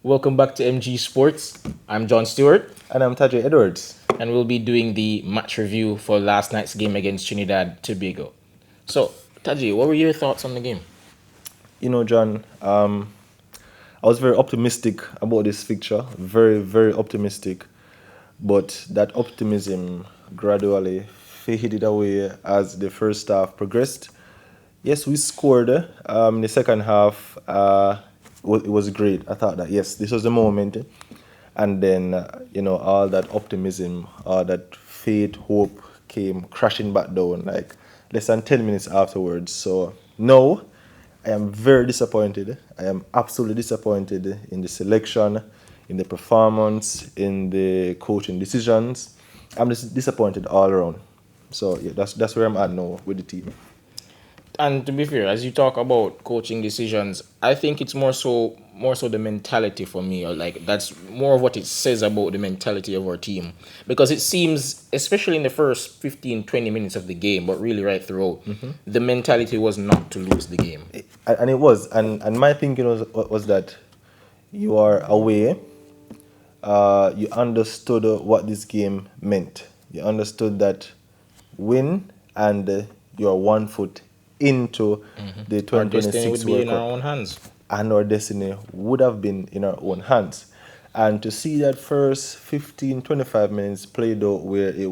Welcome back to MG Sports. I'm John Stewart, And I'm Tajay Edwards. and we'll be doing the match review for last night's game against Trinidad Tobago. So, Tajay, what were your thoughts on the game? John, I was very optimistic about this fixture. Very, very optimistic. But that optimism gradually faded away as the first half progressed. Yes, we scored in the second half. It was great. I thought that, yes, this was the moment. And then, all that optimism, all that faith, hope came crashing back down like less than 10 minutes afterwards. So, no, I am very disappointed. I am absolutely disappointed in the selection, in the performance, in the coaching decisions. I'm just disappointed all around. So, yeah, that's where I'm at now with the team. And to be fair, as you talk about coaching decisions, I think it's more so the mentality for me, or like that's more of what it says about the mentality of our team. Because it seems, especially in the first 15, 20 minutes of the game, but really right throughout, the mentality was not to lose the game. And it was. And my thinking was that you are away. You understood what this game meant. You understood that win and you're 1 foot into the Our destiny 2026 would be World in our Cup, own hands. and our destiny would have been in our own hands. And to see that first 15, 25 minutes played out where it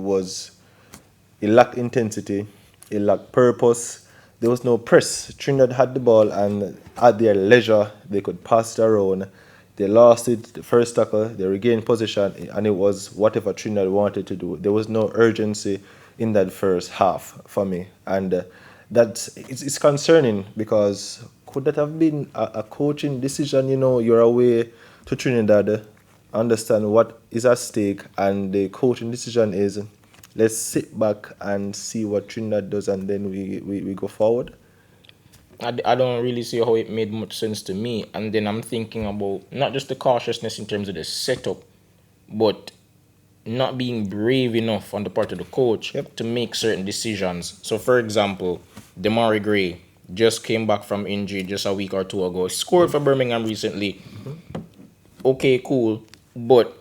lacked intensity, it lacked purpose, there was no press. Trinidad had the ball, and at their leisure, they could pass it around. They lost it, the first tackle, they regained position, and it was whatever Trinidad wanted to do. There was no urgency in that first half for me. And it's concerning because could that have been a coaching decision? You're away to Trinidad, understand what is at stake, and the coaching decision is let's sit back and see what Trinidad does, and then we go forward. I don't really see how it made much sense to me. And then I'm thinking about not just the cautiousness in terms of the setup, but not being brave enough on the part of the coach Yep. to make certain decisions. So, for example, Demari Gray just came back from injury just a week or two ago. Scored for Birmingham recently. Okay, cool. But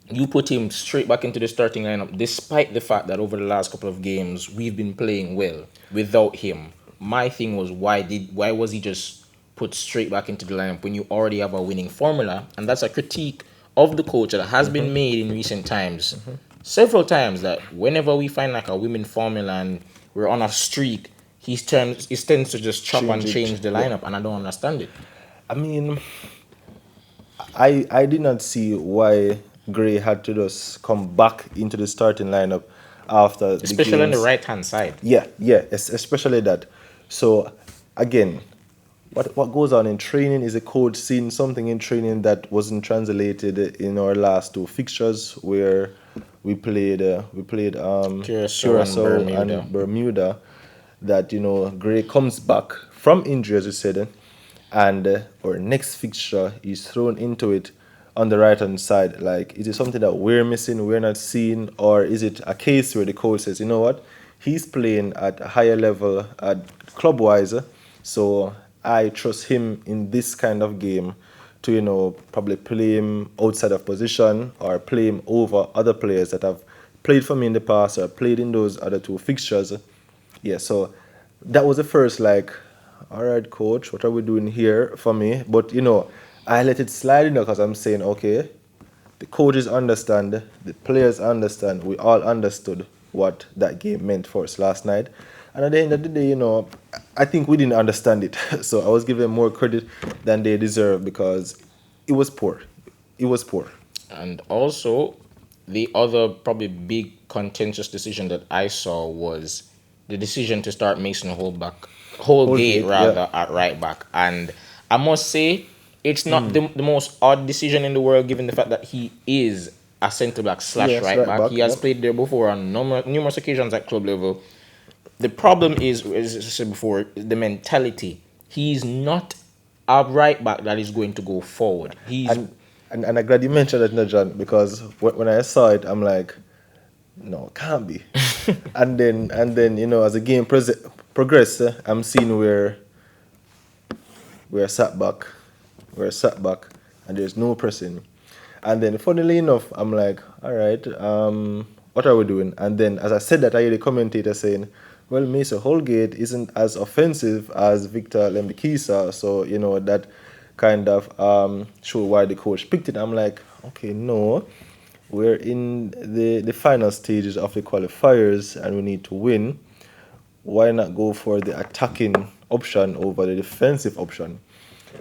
you put him straight back into the starting lineup, despite the fact that over the last couple of games we've been playing well without him. My thing was why was he just put straight back into the lineup when you already have a winning formula? And that's a critique of the coach that has been made in recent times, several times. That whenever we find like a winning formula and we're on a streak, he tends to just chop and Change change it. the Yeah. lineup, and I don't understand it. I mean, I did not see why Gray had to just come back into the starting lineup after the Especially on the games. right hand side. Yeah, yeah, especially that. So again, what goes on in training is a coach seeing something in training that wasn't translated in our last two fixtures where we played Curacao and Curacao Bermuda. and Bermuda. That Gray comes back from injury, as you said, and our next fixture is thrown into it on the right hand side. Like, is it something that we're missing, we're not seeing, or is it a case where the coach says, you know what, he's playing at a higher level at club wise, so I trust him in this kind of game to probably play him outside of position or play him over other players that have played for me in the past or played in those other two fixtures. Yeah, so that was the first, like, all right, coach, what are we doing here for me? But I let it slide, because I'm saying, okay, the coaches understand, the players understand, we all understood what that game meant for us last night. And at the end of the day, I think we didn't understand it. So I was giving them more credit than they deserve because it was poor. It was poor. And also, the other probably big contentious decision that I saw was the decision to start Mason Holgate Holgate, yeah. rather at right back. And I must say, it's not the most odd decision in the world given the fact that he is a centre back slash Yes, right right back. back, He has yep. played there before on numerous occasions at club level. The problem is, as I said before, the mentality. He's not a right back that is going to go forward. He's And I'm glad you mentioned that, John, because when I saw it, I'm like, no, it can't be. and then as the game progressed, I'm seeing where we're sat back, and there's no pressing. And then, funnily enough, I'm like, all right, what are we doing? And then, as I said that, I hear the commentator saying, well, Mesa Holgate isn't as offensive as Victor Lembikisa. So, that kind of show why the coach picked it. I'm like, okay, no, we're in the final stages of the qualifiers and we need to win. Why not go for the attacking option over the defensive option?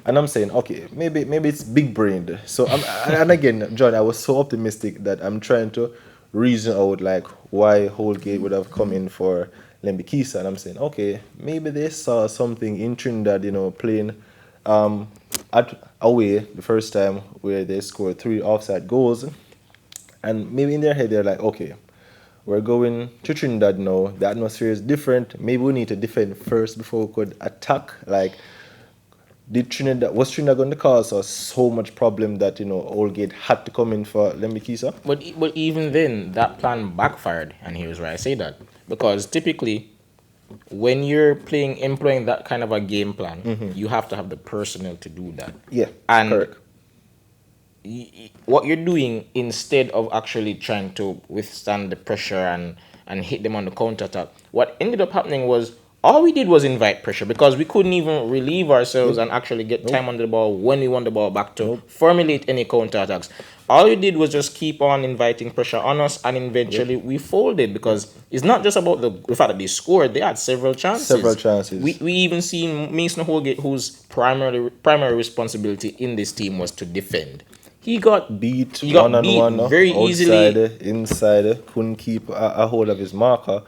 And I'm saying, okay, maybe it's big brained. So and again, John, I was so optimistic that I'm trying to reason out like why Holgate would have come in for Lembikisa, and I'm saying, okay, maybe they saw something in Trinidad, playing at away the first time where they scored 3 offside goals, and maybe in their head they're like, okay, we're going to Trinidad now. The atmosphere is different. Maybe we need to defend first before we could attack. Like, was Trinidad going to cause us so much problem that Oldgate had to come in for Lembikisa? But even then, that plan backfired, and here's why I say that. Because typically, when you're employing that kind of a game plan, you have to have the personnel to do that. Yeah, And correct. what you're doing, instead of actually trying to withstand the pressure and hit them on the counter attack, what ended up happening was all we did was invite pressure because we couldn't even relieve ourselves and actually get time on the ball when we want the ball back to formulate any counter attacks. All we did was just keep on inviting pressure on us, and eventually we folded because it's not just about the fact that they scored; they had several chances. Several chances. We even seen Mason Holgate, whose primary responsibility in this team was to defend. He got Beat he got one beat on one, very easily. outside, inside, couldn't keep a hold of his marker,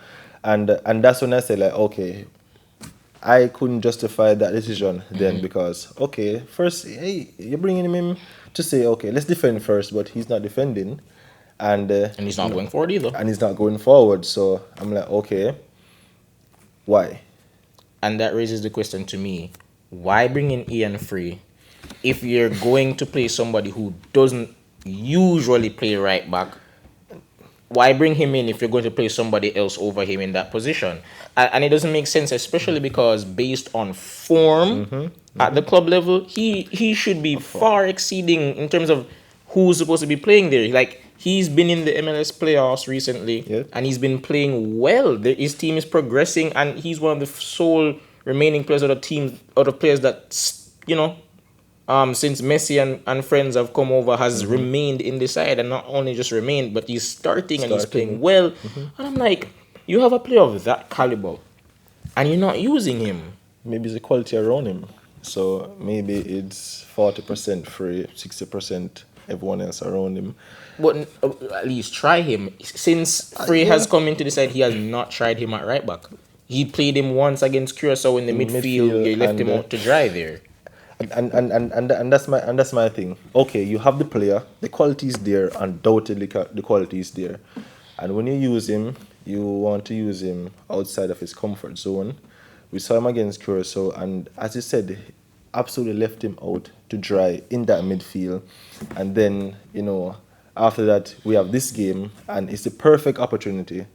and that's when I say like, okay, I couldn't justify that decision then because okay, first, hey, you're bringing him in to say okay, let's defend first, but he's not defending, and And he's not going forward either. and he's not going forward. So I'm like, okay, why? And that raises the question to me: why bring in Ian Free if you're going to play somebody who doesn't usually play right back? Why bring him in if you're going to play somebody else over him in that position? And it doesn't make sense, especially because based on form at the club level, he should be far exceeding in terms of who's supposed to be playing there. Like, he's been in the MLS playoffs recently, Yeah. and he's been playing well. His team is progressing, and he's one of the sole remaining players of the team, out of players that since Messi and friends have come over, has remained in the side, and not only just remained, but he's starting and he's playing well. And I'm like, you have a player of that caliber, and you're not using him. Maybe it's the quality around him. So maybe it's 40% Free, 60% everyone else around him. But at least try him. Since Frey yeah. has come into the side, he has not tried him at right back. He played him once against Curacao in the midfield. You left him out to dry there. And that's my thing. Okay, you have the player, the quality is there, undoubtedly the quality is there, and when you use him, you want to use him outside of his comfort zone. We saw him against Curacao, and as you said, absolutely left him out to dry in that midfield, and then after that we have this game, and it's the perfect opportunity.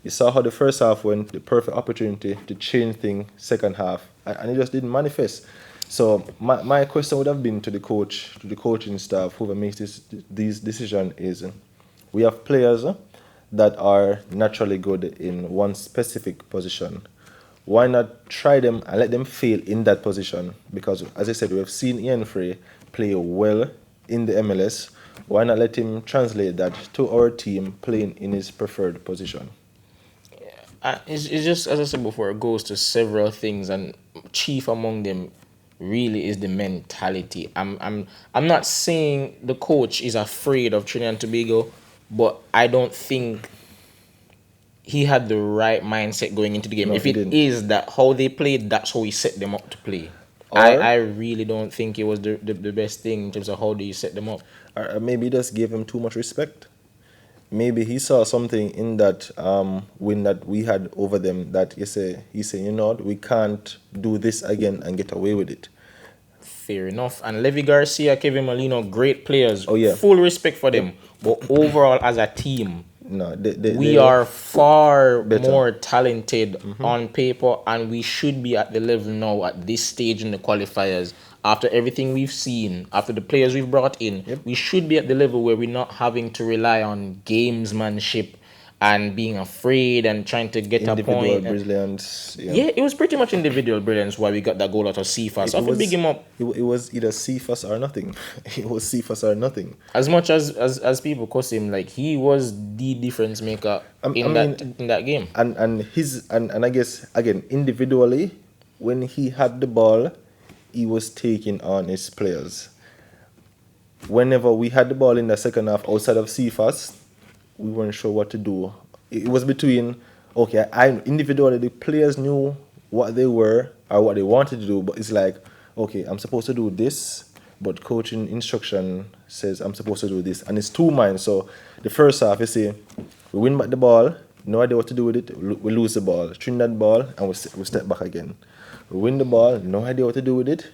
You saw how the first half went, the perfect opportunity to change things second half, and it just didn't manifest. So my question would have been to the coach, to the coaching staff, whoever makes this decision is, we have players that are naturally good in one specific position. Why not try them and let them fail in that position? Because as I said, we have seen Ian Frey play well in the MLS. Why not let him translate that to our team playing in his preferred position? It's just, as I said before, it goes to several things, and chief among them really is the mentality. I'm not saying the coach is afraid of Trinidad and Tobago, but I don't think he had the right mindset going into the game. No, if he it didn't. is that how they played, that's how he set them up to play. Or- I really don't think it was the best thing in terms of how they set them up. Or maybe he just gave him too much respect. Maybe he saw something in that win that we had over them that he said, we can't do this again and get away with it. Fair enough. And Levy Garcia, Kevin Molino, great players. Oh, yeah. Full respect for them. But overall, as a team, No, we are far better. more talented on paper, and we should be at the level now at this stage in the qualifiers after everything we've seen, after the players we've brought in, Yep. we should be at the level where we're not having to rely on gamesmanship and being afraid and trying to get a Individual point. brilliance. Yeah. Yeah, it was pretty much individual brilliance why we got that goal out of Cephas. So I It have to big was him up. it was either Cephas or nothing. It was Cephas or nothing. As much as people cuss him, like he was the difference maker I mean, in that game. and I guess again individually, when he had the ball, he was taking on his players. Whenever we had the ball in the second half outside of Cephas, we weren't sure what to do. It was between okay, I individually the players knew what they were or what they wanted to do, but it's like okay, I'm supposed to do this, but coaching instruction says I'm supposed to do this, and it's two minds. So the first half, you see, we win back the ball, no idea what to do with it, we lose the ball, Trinidad ball, and we step back again. We win the ball, no idea what to do with it.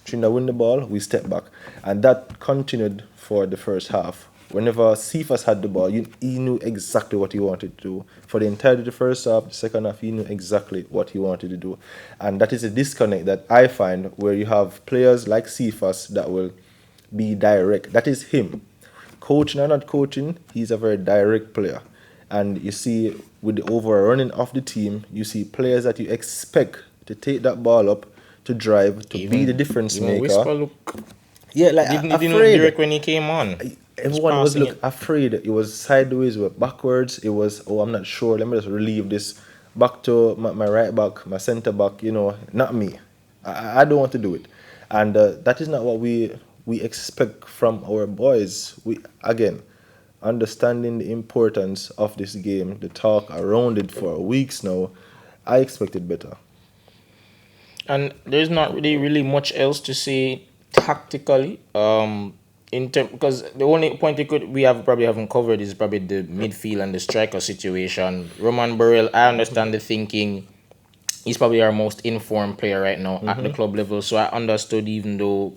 Trinidad win the ball, we step back. And that continued for the first half. Whenever Cephas had the ball, he knew exactly what he wanted to do. For the entirety of the first half, the second half, he knew exactly what he wanted to do. And that is a disconnect that I find where you have players like Cephas that will be direct. That is him. Coaching or not coaching, he's a very direct player. And you see, with the overrunning of the team, you see players that you expect to take that ball up, to drive, to be the difference Even maker. Whisper look Yeah, like didn't look afraid. direct when he came on. Everyone was passing look afraid. It was sideways, it was backwards. It was I'm not sure. Let me just relieve this back to my right back, my centre back. Not me. I don't want to do it, and that is not what we expect from our boys. We again understanding the importance of this game, the talk around it for weeks now. I expected better. And there's not really much else to say tactically. Because the only point we have probably haven't covered is probably the midfield and the striker situation. Roman Burrell, I understand the thinking. He's probably our most informed player right now at the club level. So I understood, even though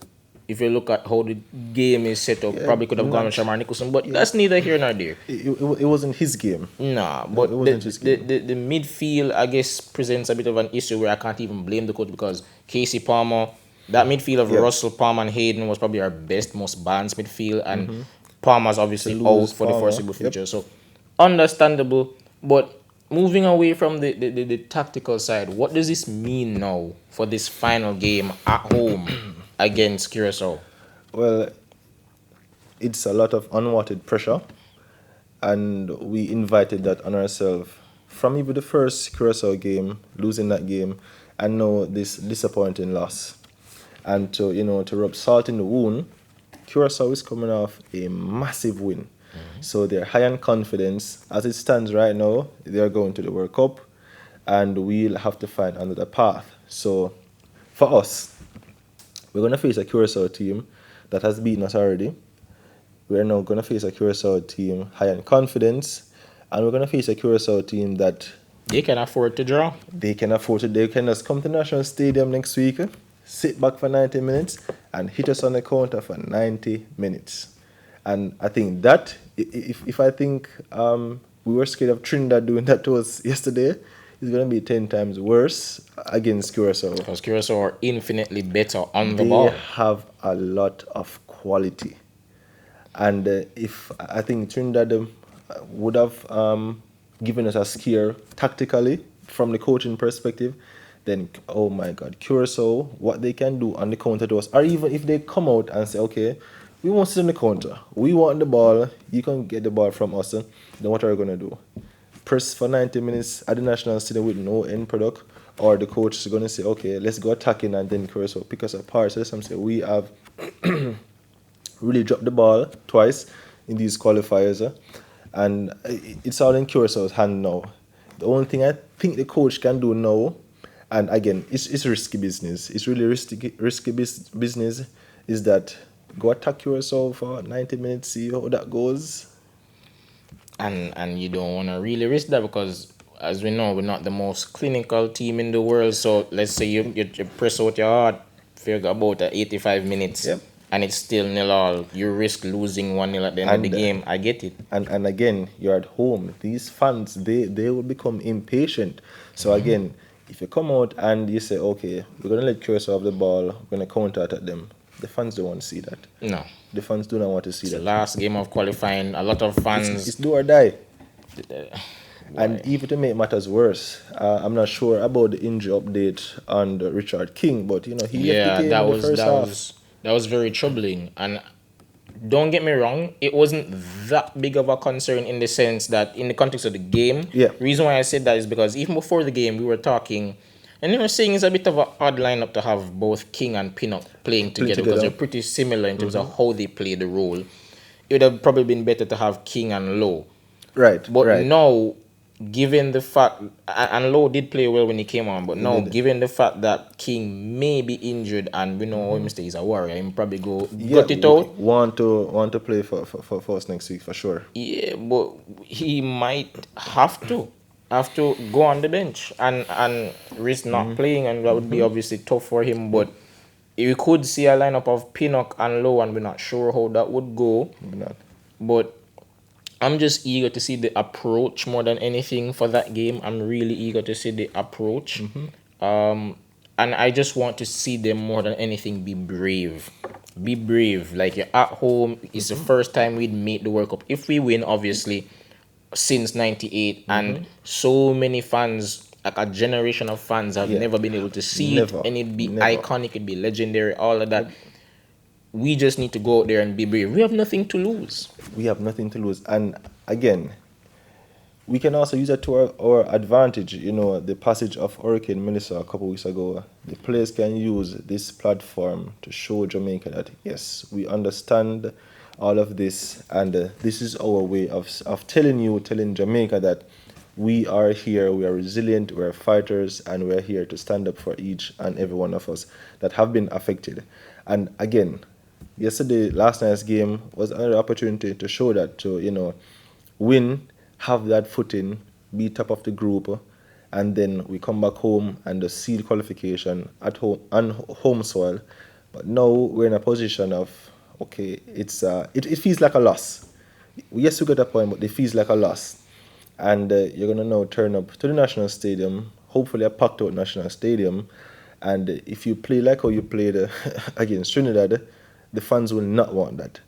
if you look at how the game is set up, Yeah, probably could have gone with not Shamar Nicholson, but yeah. that's neither here nor there. It wasn't his game. Nah, No, but it wasn't his game. the midfield, I guess, presents a bit of an issue where I can't even blame the coach because Casey Palmer, that midfield of Yeah. Russell, Palmer, and Hayden was probably our best, most balanced midfield, and Palmer's obviously To out lose for the Palmer, foreseeable yep. future. So, understandable, but moving away from the tactical side, what does this mean now for this final game at home against Curacao? Well, it's a lot of unwanted pressure, and we invited that on ourselves from even the first Curacao game, losing that game, and now this disappointing loss. And to rub salt in the wound, Curacao is coming off a massive win. So they're high on confidence. As it stands right now, they're going to the World Cup, and we'll have to find another path. So for us, we're going to face a Curacao team that has beaten us already. We're now going to face a Curacao team high on confidence, and we're going to face a Curacao team that They can afford to draw. they can afford to. They can just come to National Stadium next week, sit back for 90 minutes, and hit us on the counter for 90 minutes. And I think that, if I think we were scared of Trinidad doing that to us yesterday, it's going to be 10 times worse against Curacao. Because Curacao are infinitely better on the They ball. have a lot of quality. And if I think Trinidad would have given us a scare tactically from the coaching perspective, then oh my God, Curacao, what they can do on the counter to us, or even if they come out and say, okay, we won't sit on the counter, we want the ball, you can get the ball from us, then what are we gonna do? Press for 90 minutes at the national stadium with no end product, or the coach is gonna say, okay, let's go attacking, and then Curacao pick us apart. So some say we have really dropped the ball twice in these qualifiers, and it's all in Curaçao's hand now. The only thing I think the coach can do now, and again, it's risky business. It's really risky business. Is that go attack Curaçao for 90 minutes, see how that goes. And you don't want to really risk that because, as we know, we're not the most clinical team in the world. So let's say you press out your heart for about 85 minutes, Yep. and it's still 0-0. You risk losing 1-0 at the end of the game. I get it. And again, you're at home. These fans, they will become impatient. So again, If you come out and you say, okay, we're going to let Curacao have the ball, we're going to counter attack them, the fans don't want to see that. No. The fans do not want to see It's the that. last game of qualifying. A lot of It's fans. do or die. And Why? even to make matters worse, I'm not sure about the injury update on the Richard King, but he left the Yeah, game in the first half. that was very troubling. And don't get me wrong, it wasn't that big of a concern in the sense that in the context of the game. Yeah. Reason why I said that is because even before the game we were talking, and saying it's a bit of an odd lineup to have both King and Pinnock playing Play together because together. they're pretty similar in terms of how they play the role. It would have probably been better to have King and Lowe. Right, But right. now, given the fact, and Lowe did play well when he came on, but now, did. given the fact that King may be injured and we know Mr. He's a warrior, he probably Yeah, gut it out. want to play for us next week for sure. Yeah, but he might have to go on the bench and risk not playing, and that would be obviously tough for him. But we could see a lineup of Pinnock and Lowe, and we're not sure how that would go. Maybe not. But I'm just eager to see the approach more than anything for that game. I'm really eager to see the approach. And I just want to see them more than anything be brave. Be brave. Like you're at home. It's the first time we'd made the World Cup. If we win, obviously, since 98. And so many fans, like a generation of fans, have Yeah. never been able to see Never. it. And it'd be Never. iconic, it'd be legendary, all of that. We just need to go out there and be brave. We have nothing to lose. We have nothing to lose. And again, we can also use that to our advantage. The passage of Hurricane Melissa a couple weeks ago, the players can use this platform to show Jamaica that, yes, we understand all of this, and this is our way of telling Jamaica that we are here, we are resilient, we are fighters, and we are here to stand up for each and every one of us that have been affected. And again, last night's game was another opportunity to show that, to win, have that footing, be top of the group, and then we come back home and the seal qualification at home on home soil. But now we're in a position of, okay, it feels like a loss. Yes, we got a point, but it feels like a loss. And you're gonna now turn up to the national stadium, hopefully a packed out national stadium. And if you play like how you played against Trinidad, the fans will not want that.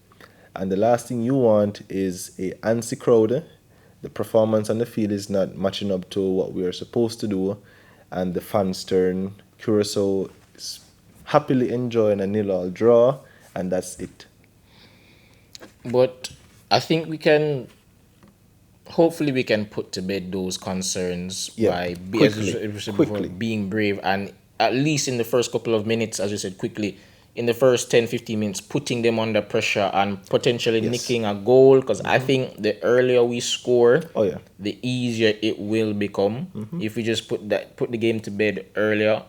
And the last thing you want is a antsy crowd. The performance on the field is not matching up to what we are supposed to do, and the fans turn. Curacao is happily enjoying a 0-0 draw, and that's it. But I think hopefully we can put to bed those concerns Yeah, by quickly. being brave, and at least in the first couple of minutes, as you said, quickly, in the first 10, 15 minutes, putting them under pressure and potentially Yes. nicking a goal, because I think the earlier we score, Oh, yeah. the easier it will become if we just put the game to bed earlier.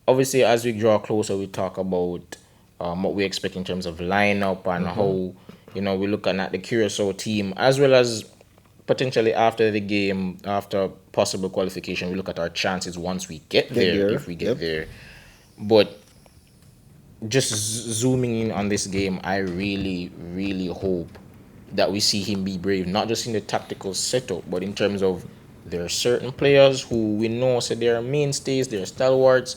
Obviously, as we draw closer, we talk about what we expect in terms of lineup and how we're looking at the Curacao team, as well as potentially after the game, after possible qualification, we look at our chances once we get there, if we get Yep. there. But just zooming in on this game, I really, really hope that we see him be brave, not just in the tactical setup, but in terms of there are certain players who we know say they are mainstays, they're stalwarts,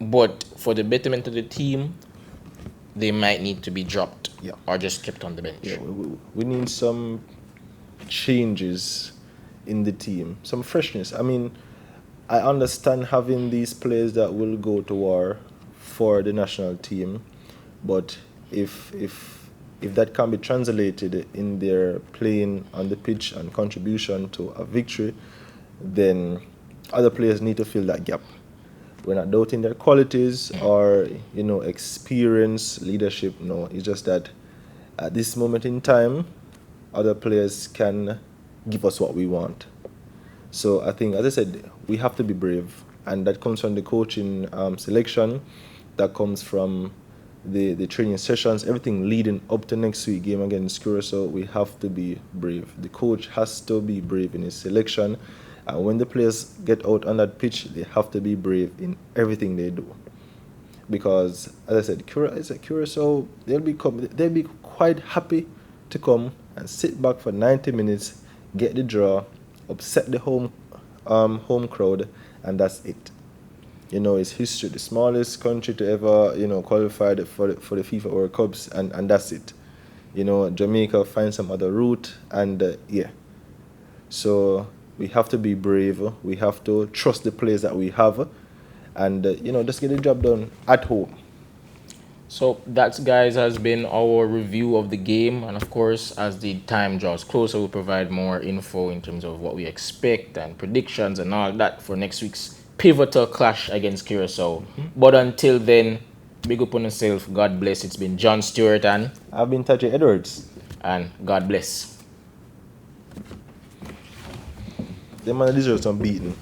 but for the betterment of the team, they might need to be dropped Yeah. or just kept on the bench. Yeah, we need some changes in the team, some freshness. I mean, I understand having these players that will go to war for the national team, but if that can be translated in their playing on the pitch and contribution to a victory, then other players need to fill that gap. We're not doubting their qualities or experience, leadership. No, it's just that at this moment in time, other players can give us what we want. So I think, as I said, we have to be brave, and that comes from the coaching selection, that comes from the training sessions, everything leading up to next week game against Curacao. We have to be brave. The coach has to be brave in his selection, and when the players get out on that pitch, they have to be brave in everything they do. Because, as I said, Curacao, they'll be quite happy to come and sit back for 90 minutes, get the draw, upset the home home crowd, and that's it. You know, it's history, the smallest country to ever, you know, qualify for the FIFA World Cups, and that's it. You know, Jamaica find some other route, and yeah. So we have to be brave. We have to trust the players that we have, and you know, just get the job done at home. So that, guys, has been our review of the game, and of course, as the time draws closer, we'll provide more info in terms of what we expect and predictions and all that for next week's pivotal clash against Curacao. But until then, big up on yourself. God bless. It's been John Stewart I've been Tajay Edwards. and God bless. Them man deserve some beating.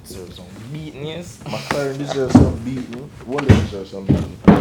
So some beating, yes. McLaren deserves some beating. Wallace deserves some beating.